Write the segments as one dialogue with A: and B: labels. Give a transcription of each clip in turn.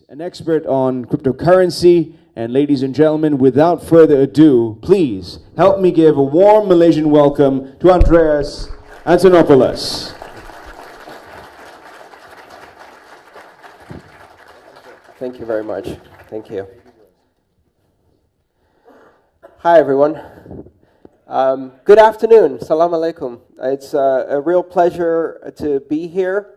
A: An expert on cryptocurrency. And ladies and gentlemen, without further ado, please help me give a warm Malaysian welcome to Andreas Antonopoulos.
B: Thank you very much. Thank you. Hi, everyone. Good afternoon. Salam alaikum. It's a real pleasure to be here.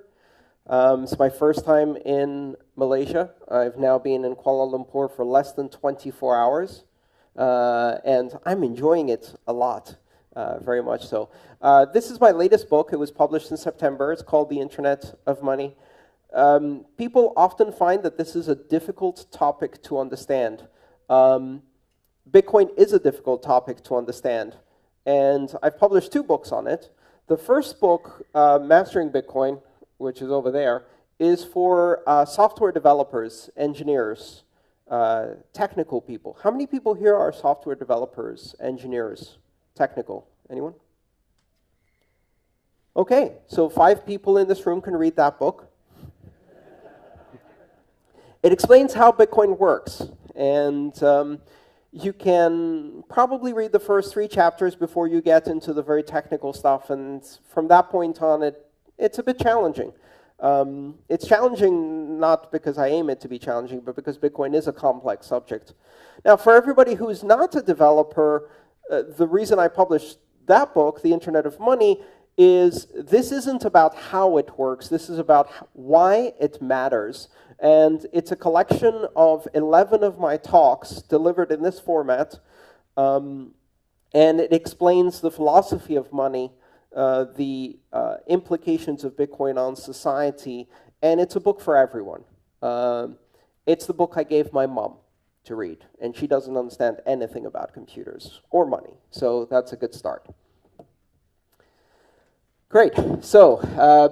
B: It's my first time in Malaysia. I've now been in Kuala Lumpur for less than 24 hours, and I'm enjoying it a lot, very much so. This is my latest book. It was published in September. It's called The Internet of Money. People often find that this is a difficult topic to understand. Bitcoin is a difficult topic to understand, and I've published 2 books on it. The first book, Mastering Bitcoin, which is over there, is for software developers, engineers, technical people. How many people here are software developers, engineers, technical? Anyone? Okay, so 5 people in this room can read that book. It explains how Bitcoin works, and you can probably read the first 3 chapters before you get into the very technical stuff, and from that point on, it's a bit challenging. It's challenging not because I aim it to be challenging, but because Bitcoin is a complex subject. Now, for everybody who's not a developer, the reason I published that book, The Internet of Money, is this isn't about how it works. This is about why it matters. And it's a collection of 11 of my talks delivered in this format. And it explains the philosophy of money, the implications of Bitcoin on society, and it's a book for everyone. It's the book I gave my mom to read, and she doesn't understand anything about computers or money, so that's a good start. Great. So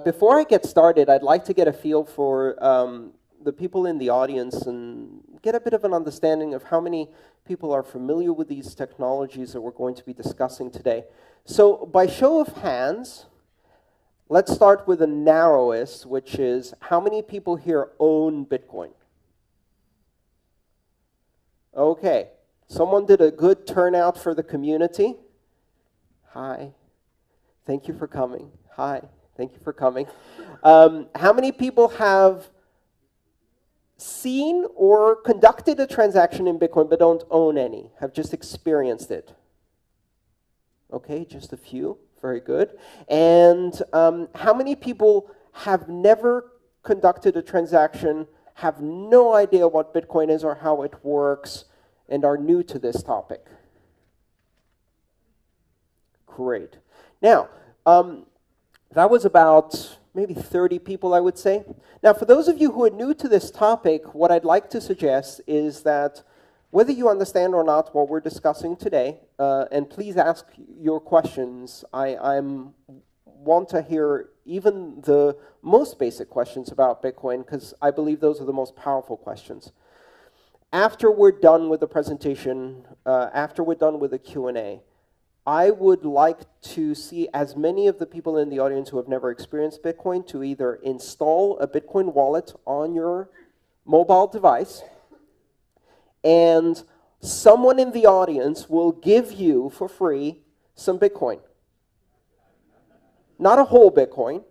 B: before I get started, I'd like to get a feel for the people in the audience and get a bit of an understanding of how many people are familiar with these technologies that we're going to be discussing today. So by show of hands, let's start with the narrowest, which is how many people here own Bitcoin? Okay. Someone did a good turnout for the community. Hi. Thank you for coming. Hi. Thank you for coming. How many people have seen or conducted a transaction in Bitcoin but don't own any, have just experienced it? Okay, just a few. Very good. And how many people have never conducted a transaction, have no idea what Bitcoin is or how it works, and are new to this topic? Great. Now, that was about maybe 30 people, I would say. Now, for those of you who are new to this topic, what I'd like to suggest is that whether you understand or not what we're discussing today, and please ask your questions. I want to hear even the most basic questions about Bitcoin, because I believe those are the most powerful questions. After we're done with the presentation, after we're done with the Q&A, I would like to see as many of the people in the audience who have never experienced Bitcoin to either install a Bitcoin wallet on your mobile device, and someone in the audience will give you for free some Bitcoin. Not a whole Bitcoin,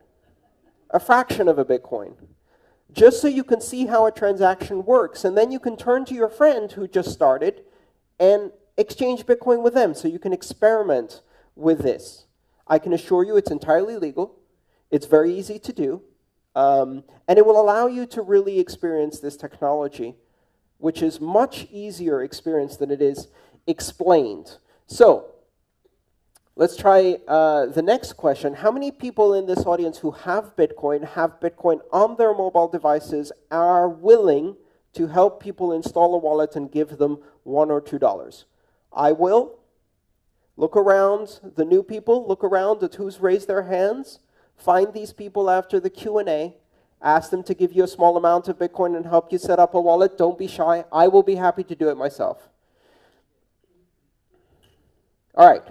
B: a fraction of a Bitcoin, just so you can see how a transaction works. And then you can turn to your friend who just started and exchange Bitcoin with them so you can experiment with this. I can assure you it's entirely legal. It's very easy to do. And it will allow you to really experience this technology, which is much easier experience than it is explained. So let's try the next question. How many people in this audience who have Bitcoin on their mobile devices, are willing to help people install a wallet and give them $1 or $2? I will. Look around, the new people, look around at who's raised their hands. Find these people after the Q&A. Ask them to give you a small amount of Bitcoin and help you set up a wallet. Don't be shy. I will be happy to do it myself. All right.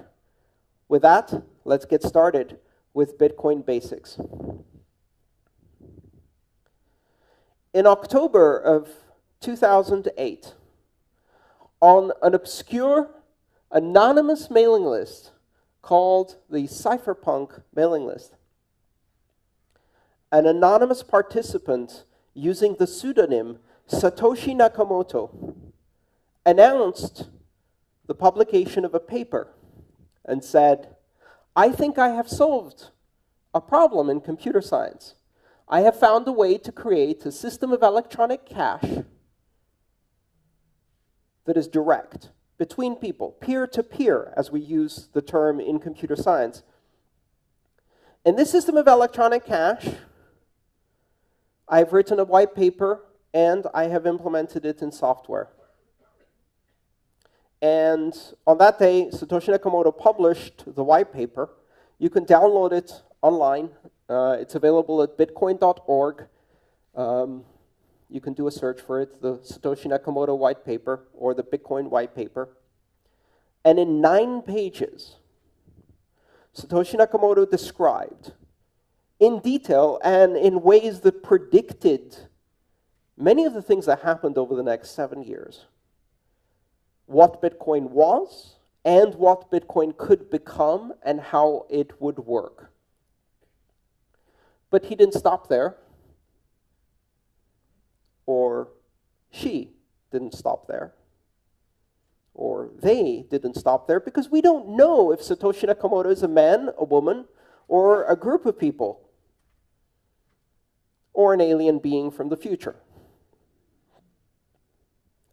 B: With that, let's get started with Bitcoin basics. in October of 2008, on an obscure, anonymous mailing list called the Cypherpunk mailing list, an anonymous participant using the pseudonym Satoshi Nakamoto announced the publication of a paper and said, "I think I have solved a problem in computer science. I have found a way to create a system of electronic cash that is direct between people, peer-to-peer, as we use the term in computer science. In this system of electronic cash, I've written a white paper and I have implemented it in software." And on that day, Satoshi Nakamoto published the white paper. You can download it online. It's available at bitcoin.org. You can do a search for it, the Satoshi Nakamoto white paper or the Bitcoin white paper. And in 9 pages, Satoshi Nakamoto described in detail and in ways that predicted many of the things that happened over the next 7 years, what Bitcoin was and what Bitcoin could become and how it would work. But he didn't stop there, or she didn't stop there, or they didn't stop there, because we don't know if Satoshi Nakamoto is a man, a woman, or a group of people, or an alien being from the future.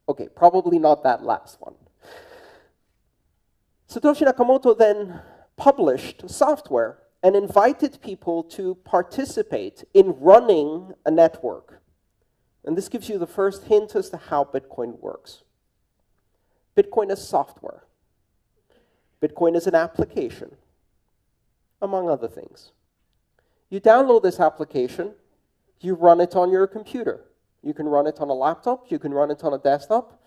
B: Okay, probably not that last one. Satoshi Nakamoto then published software and invited people to participate in running a network. And this gives you the first hint as to how Bitcoin works. Bitcoin is software. Bitcoin is an application, among other things. You download this application, you run it on your computer. You can run it on a laptop, you can run it on a desktop,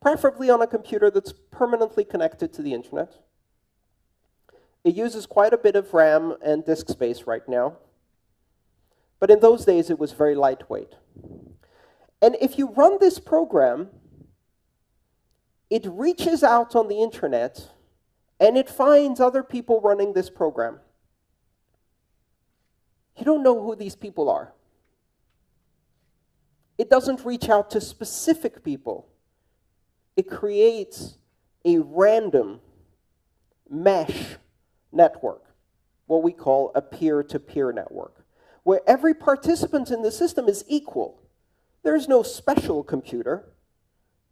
B: preferably on a computer that's permanently connected to the internet. It uses quite a bit of RAM and disk space right now, but in those days it was very lightweight. And if you run this program, it reaches out on the internet and it finds other people running this program. You don't know who these people are. It doesn't reach out to specific people. It creates a random mesh network, what we call a peer-to-peer network, where every participant in the system is equal. There's no special computer.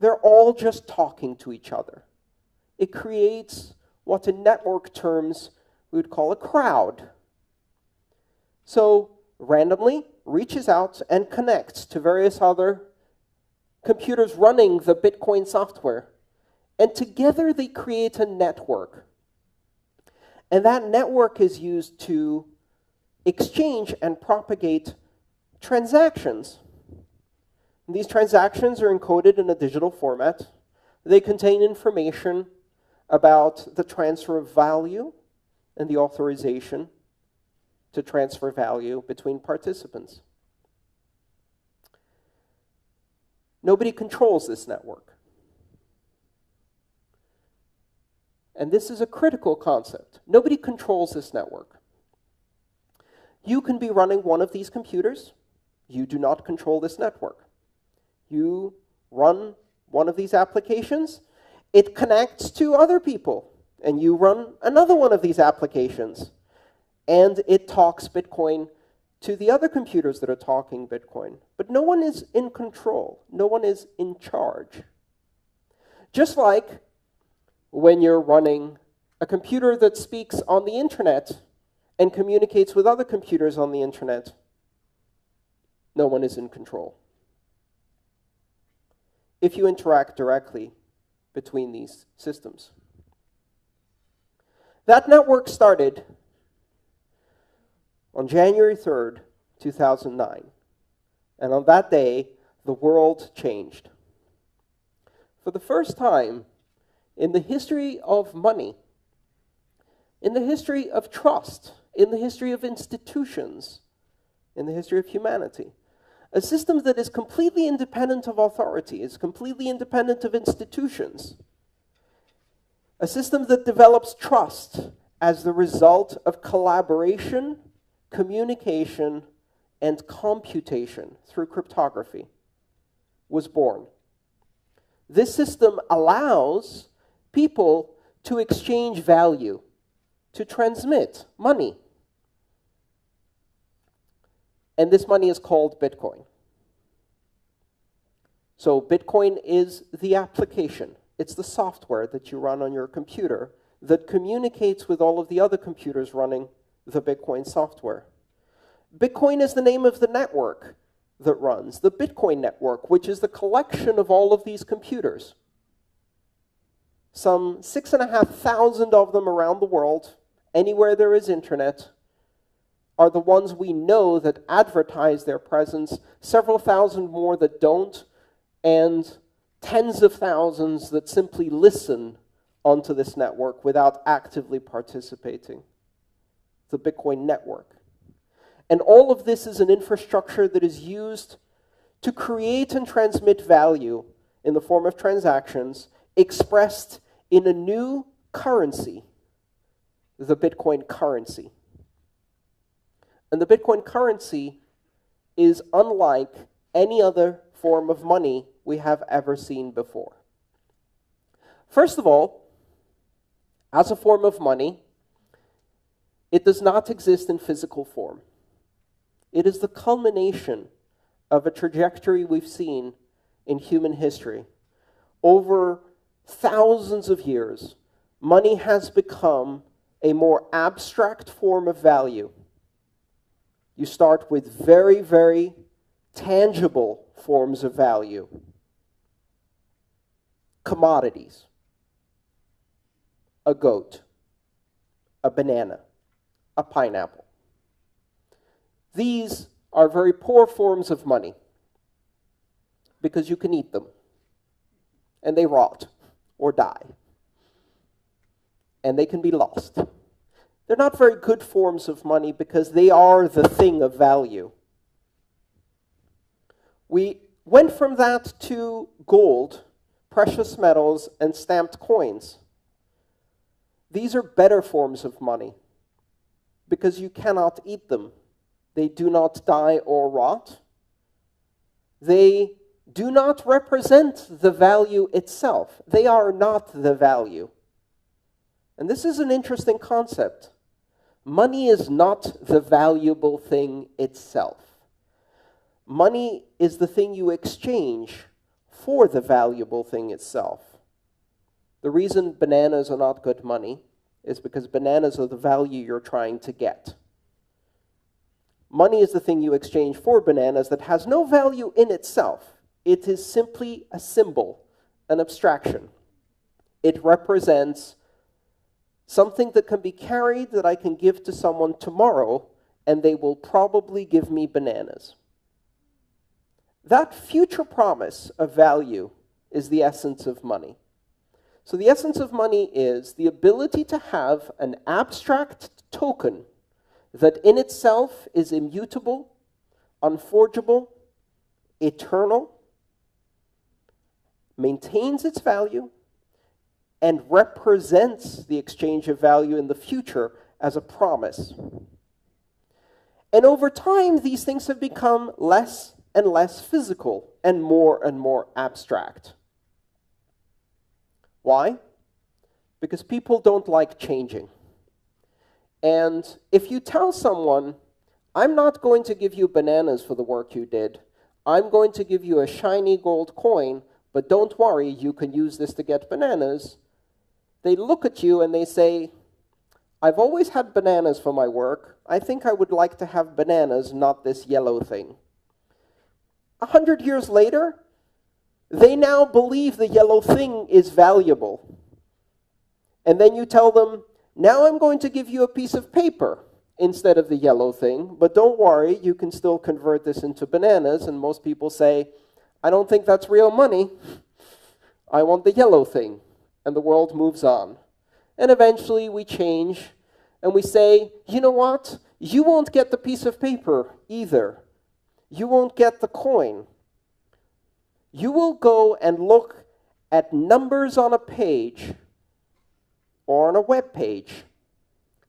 B: They're all just talking to each other. It creates what in network terms we would call a crowd. So randomly reaches out and connects to various other computers running the Bitcoin software. And together they create a network. And that network is used to exchange and propagate transactions. And these transactions are encoded in a digital format. They contain information about the transfer of value and the authorization to transfer value between participants. Nobody controls this network. And this is a critical concept. Nobody controls this network. You can be running one of these computers. You do not control this network. You run one of these applications. It connects to other people. And you run another one of these applications. And it talks Bitcoin to the other computers that are talking Bitcoin. But no one is in control. No one is in charge. Just like when you're running a computer that speaks on the internet and communicates with other computers on the internet, no one is in control. If you interact directly between these systems. That network started on January 3rd, 2009. And on that day, the world changed. For the first time in the history of money, in the history of trust, in the history of institutions, in the history of humanity, A system that is completely independent of authority, is completely independent of institutions. A system that develops trust as the result of collaboration, communication, and computation through cryptography was born. This system allows people to exchange value, to transmit money. And this money is called Bitcoin. So Bitcoin is the application. It's the software that you run on your computer that communicates with all of the other computers running the Bitcoin software. Bitcoin is the name of the network that runs, the Bitcoin network, which is the collection of all of these computers. Some 6,500 of them around the world, anywhere there is internet, are the ones we know that advertise their presence, several thousand more that don't, and tens of thousands that simply listen onto this network without actively participating. The Bitcoin network. And all of this is an infrastructure that is used to create and transmit value in the form of transactions expressed in a new currency, the Bitcoin currency. And the Bitcoin currency is unlike any other form of money we have ever seen before. First of all, as a form of money, it does not exist in physical form. It is the culmination of a trajectory we've seen in human history. Over thousands of years, money has become a more abstract form of value. You start with very, very tangible forms of value. Commodities. A goat. A banana. A pineapple. These are very poor forms of money because you can eat them and they rot or die and they can be lost. They're not very good forms of money because they are the thing of value. We went from that to gold, precious metals, and stamped coins. These are better forms of money because you cannot eat them. They do not die or rot. They do not represent the value itself. They are not the value. And this is an interesting concept. Money is not the valuable thing itself. Money is the thing you exchange for the valuable thing itself. The reason bananas are not good money is because bananas are the value you're trying to get. Money is the thing you exchange for bananas that has no value in itself. It is simply a symbol, an abstraction. It represents something that can be carried that I can give to someone tomorrow, and they will probably give me bananas. That future promise of value is the essence of money. So the essence of money is the ability to have an abstract token that in itself is immutable, unforgeable, eternal, maintains its value, and represents the exchange of value in the future as a promise. And over time, these things have become less and less physical and more abstract. Why? Because people don't like changing. And if you tell someone, I'm not going to give you bananas for the work you did, I'm going to give you a shiny gold coin, but don't worry, you can use this to get bananas, they look at you and they say, I've always had bananas for my work. I think I would like to have bananas, not this yellow thing. 100 years later, they now believe the yellow thing is valuable. And then you tell them, now I'm going to give you a piece of paper instead of the yellow thing, but don't worry, you can still convert this into bananas. And most people say, I don't think that's real money. I want the yellow thing. And the world moves on. And eventually we change and we say, you know what? You won't get the piece of paper either. you won't get the coin. You will go and look at numbers on a page or on a web page,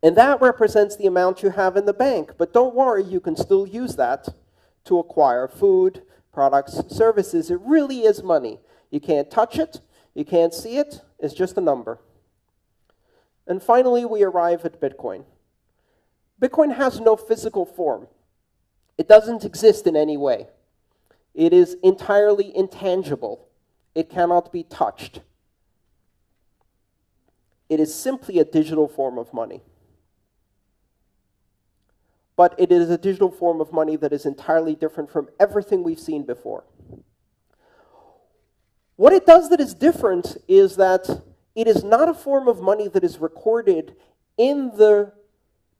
B: and that represents the amount you have in the bank. But don't worry, you can still use that to acquire food, products, services. It really is money. You can't touch it, you can't see it, it's just a number. And finally, we arrive at Bitcoin. Bitcoin has no physical form. It doesn't exist in any way. It is entirely intangible. It cannot be touched. It is simply a digital form of money. But it is a digital form of money that is entirely different from everything we've seen before. What it does that is different is that it is not a form of money that is recorded in the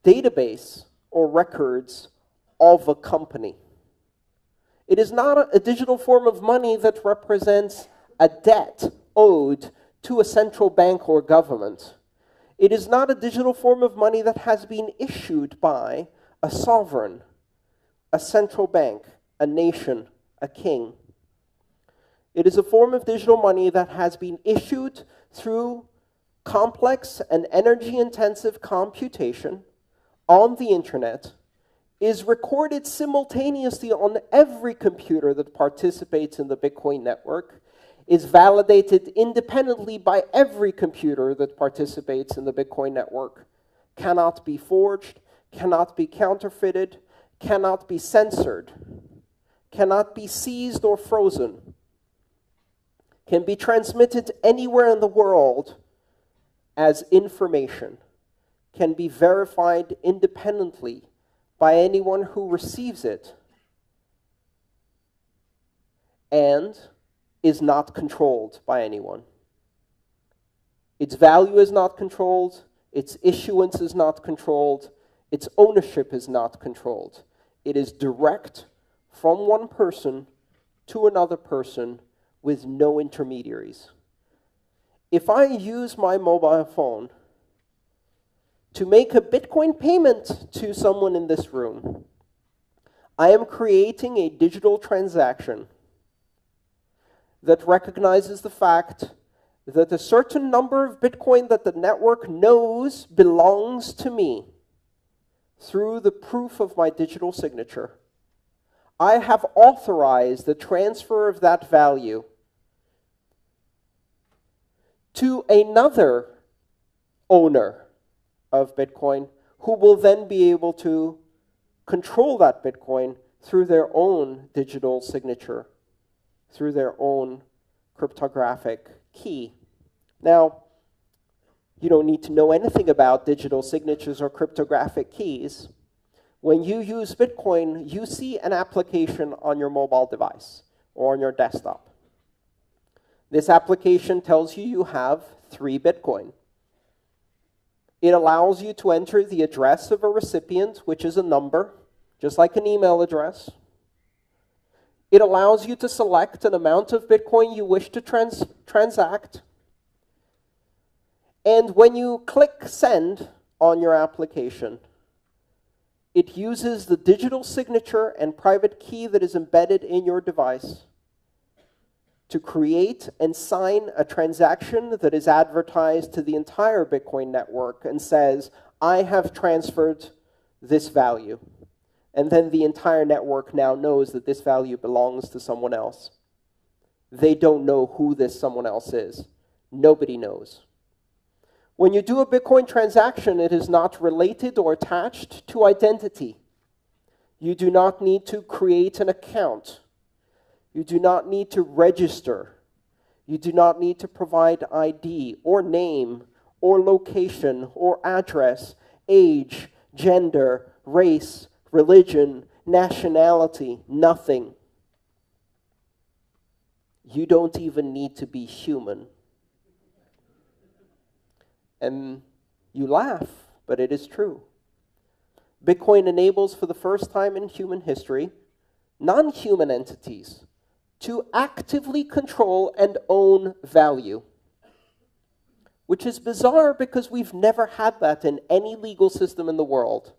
B: database or records of a company. It is not a digital form of money that represents a debt owed to a central bank or government. It is not a digital form of money that has been issued by a sovereign, a central bank, a nation, a king. It is a form of digital money that has been issued through complex and energy-intensive computation on the internet, is recorded simultaneously on every computer that participates in the Bitcoin network, is validated independently by every computer that participates in the Bitcoin network, cannot be forged, cannot be counterfeited, cannot be censored, cannot be seized or frozen, can be transmitted anywhere in the world as information, can be verified independently by anyone who receives it, and is not controlled by anyone. Its value is not controlled, its issuance is not controlled, its ownership is not controlled. It is direct from one person to another person with no intermediaries. If I use my mobile phone to make a Bitcoin payment to someone in this room, I am creating a digital transaction that recognizes the fact that a certain number of Bitcoin that the network knows belongs to me through the proof of my digital signature. I have authorized the transfer of that value to another owner of Bitcoin, who will then be able to control that Bitcoin through their own digital signature, through their own cryptographic key. Now, you don't need to know anything about digital signatures or cryptographic keys. When you use Bitcoin, you see an application on your mobile device or on your desktop. This application tells you you have 3 Bitcoin. It allows you to enter the address of a recipient, which is a number, just like an email address. It allows you to select an amount of Bitcoin you wish to transact. And when you click send on your application, it uses the digital signature and private key that is embedded in your device to create and sign a transaction that is advertised to the entire Bitcoin network and says, I have transferred this value. And then the entire network now knows that this value belongs to someone else. They don't know who this someone else is. Nobody knows. When you do a Bitcoin transaction, it is not related or attached to identity. You do not need to create an account. You do not need to register. You do not need to provide ID or name or location or address, age, gender, race, religion, nationality, nothing. You don't even need to be human. And you laugh, but it is true. Bitcoin enables, for the first time in human history, non-human entities to actively control and own value, which is bizarre because we've never had that in any legal system in the world.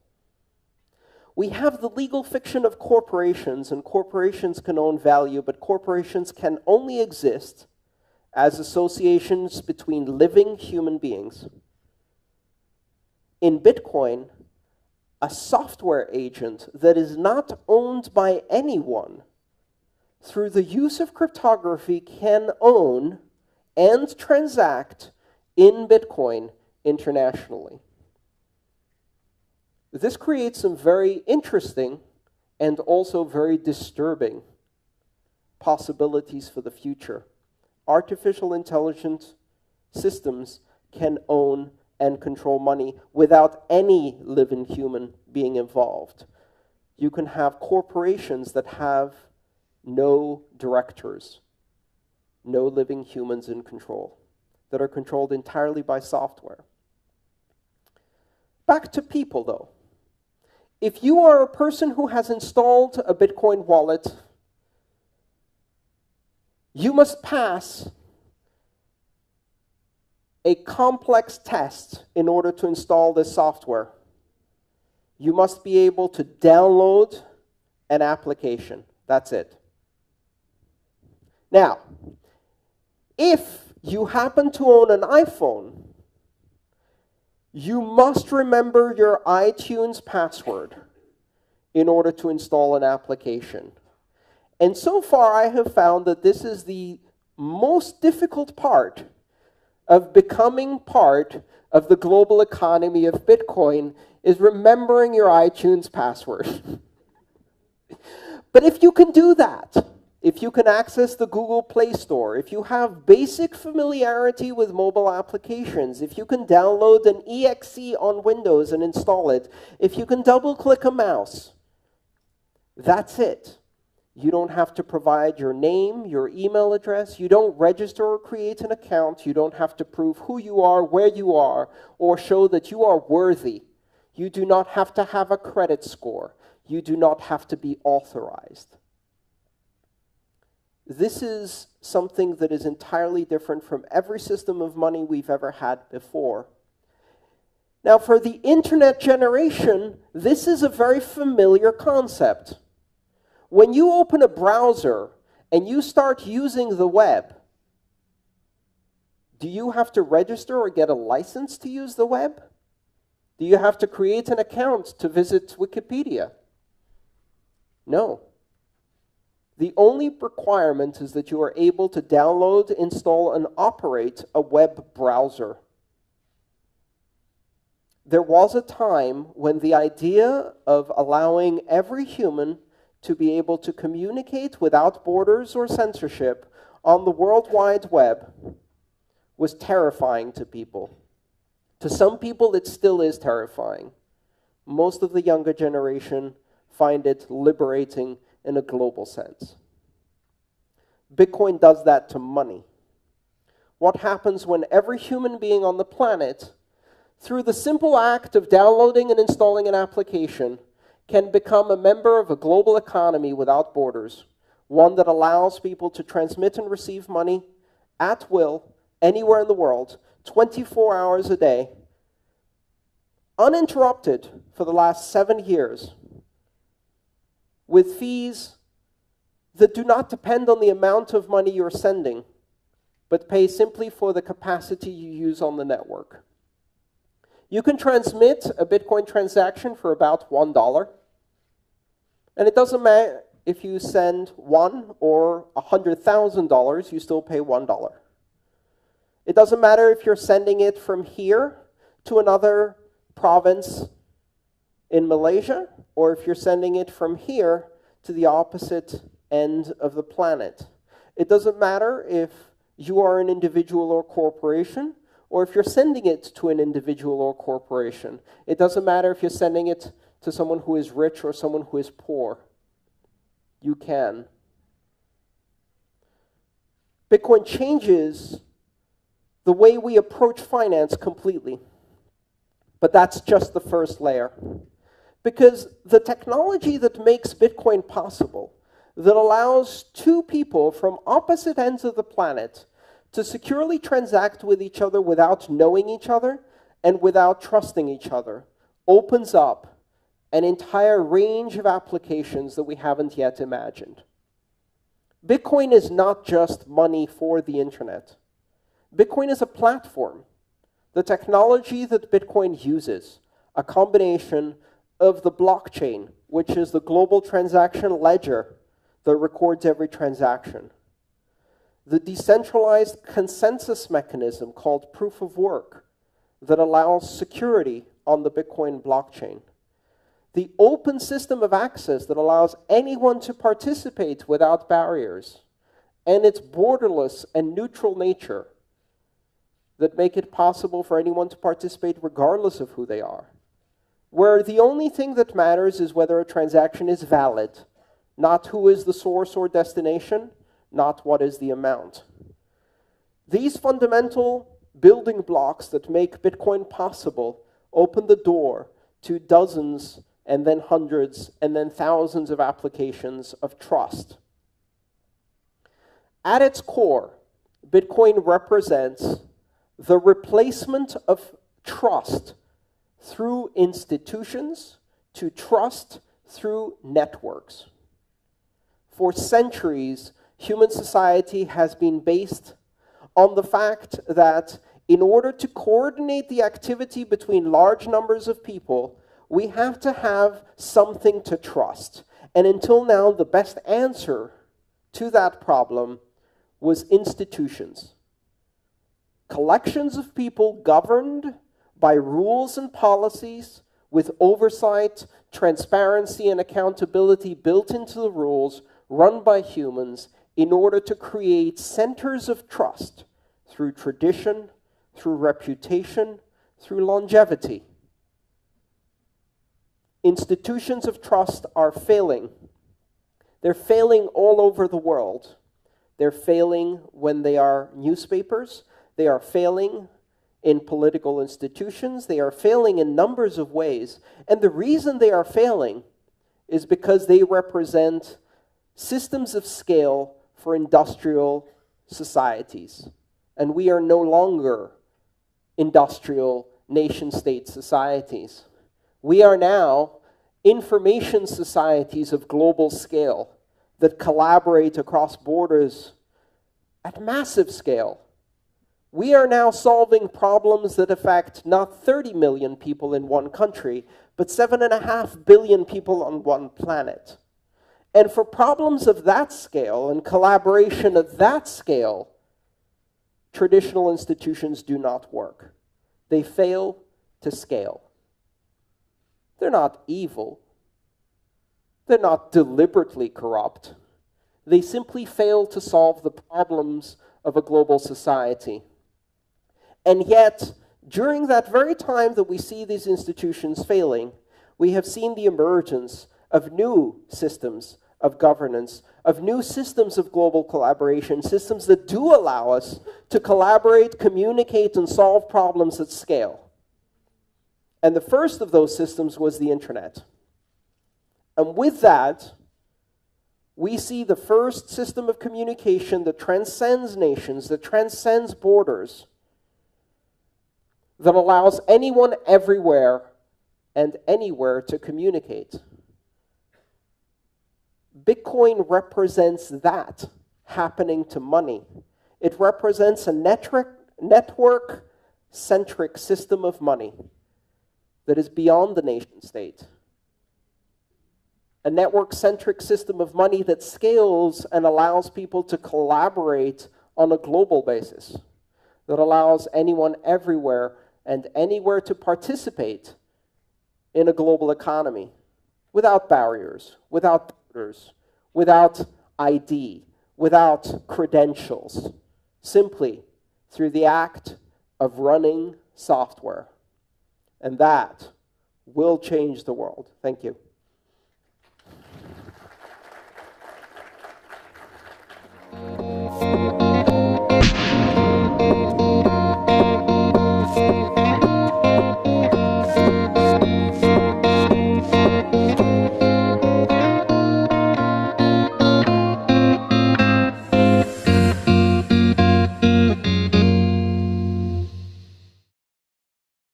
B: We have the legal fiction of corporations, and corporations can own value, but corporations can only exist as associations between living human beings. In Bitcoin, a software agent that is not owned by anyone, through the use of cryptography, can own and transact in Bitcoin internationally. This creates some very interesting and also very disturbing possibilities for the future. Artificial intelligence systems can own and control money without any living human being involved. You can have corporations that have no directors, no living humans in control, that are controlled entirely by software. Back to people, though. If you are a person who has installed a Bitcoin wallet, you must pass a complex test in order to install this software. You must be able to download an application. That's it. Now, if you happen to own an iPhone, you must remember your iTunes password in order to install an application. And so far, I have found that this is the most difficult part of becoming part of the global economy of Bitcoin, is remembering your iTunes password. But if you can do that, if you can access the Google Play Store, if you have basic familiarity with mobile applications, if you can download an exe on Windows and install it, if you can double-click a mouse, that's it. You don't have to provide your name, your email address. You don't register or create an account. You don't have to prove who you are, where you are, or show that you are worthy. You do not have to have a credit score. You do not have to be authorized. This is something that is entirely different from every system of money we've ever had before. Now, for the internet generation, this is a very familiar concept. When you open a browser and you start using the web, do you have to register or get a license to use the web? Do you have to create an account to visit Wikipedia? No. The only requirement is that you are able to download, install, and operate a web browser. There was a time when the idea of allowing every human to be able to communicate without borders or censorship on the World Wide Web was terrifying to people. To some people, it still is terrifying. Most of the younger generation find it liberating in a global sense. Bitcoin does that to money. What happens when every human being on the planet, through the simple act of downloading and installing an application, can become a member of a global economy without borders, one that allows people to transmit and receive money at will, anywhere in the world, 24 hours a day, uninterrupted for the last 7 years, with fees that do not depend on the amount of money you're sending, but pay simply for the capacity you use on the network. You can transmit a Bitcoin transaction for about $1. And it doesn't matter if you send $1 or $100,000, you still pay $1. It doesn't matter if you're sending it from here to another province in Malaysia, or if you're sending it from here to the opposite end of the planet. It doesn't matter if you are an individual or corporation, or if you're sending it to an individual or corporation. It doesn't matter if you're sending it to someone who is rich or someone who is poor. You can. Bitcoin changes the way we approach finance completely. But that's just the first layer. Because the technology that makes Bitcoin possible, that allows two people from opposite ends of the planet to securely transact with each other without knowing each other and without trusting each other, opens up an entire range of applications that we haven't yet imagined. Bitcoin is not just money for the internet. Bitcoin is a platform. The technology that Bitcoin uses, a combination of the blockchain, which is the global transaction ledger that records every transaction, the decentralized consensus mechanism called proof of work that allows security on the Bitcoin blockchain, the open system of access that allows anyone to participate without barriers, and its borderless and neutral nature that make it possible for anyone to participate regardless of who they are, where the only thing that matters is whether a transaction is valid, not who is the source or destination, not what is the amount. These fundamental building blocks that make Bitcoin possible open the door to dozens and then hundreds and then thousands of applications of trust. At its core, Bitcoin represents the replacement of trust through institutions to trust through networks. For centuries, human society has been based on the fact that in order to coordinate the activity between large numbers of people, we have to have something to trust. And until now, the best answer to that problem was institutions. Collections of people governed by rules and policies with oversight, transparency, and accountability built into the rules, run by humans in order to create centers of trust through tradition, through reputation, through longevity. Institutions of trust are failing. They're failing all over the world. They're failing when they are newspapers. They are failing in political institutions. They are failing in numbers of ways. And the reason they are failing is because they represent systems of scale for industrial societies. And we are no longer industrial nation-state societies. We are now information societies of global scale that collaborate across borders at massive scale. We are now solving problems that affect not 30 million people in one country, but 7.5 billion people on one planet. And for problems of that scale and collaboration of that scale, traditional institutions do not work. They fail to scale. They're not evil. They're not deliberately corrupt. They simply fail to solve the problems of a global society. And yet, during that very time that we see these institutions failing, we have seen the emergence of new systems of governance, of new systems of global collaboration, systems that do allow us to collaborate, communicate, and solve problems at scale. And the first of those systems was the internet. And with that, we see the first system of communication that transcends nations, that transcends borders, that allows anyone everywhere and anywhere to communicate. Bitcoin represents that happening to money. It represents a network-centric system of money that is beyond the nation state. A network-centric system of money that scales and allows people to collaborate on a global basis, that allows anyone everywhere and anywhere to participate in a global economy without barriers, without borders, without ID, without credentials, simply through the act of running software. And that will change the world. Thank you.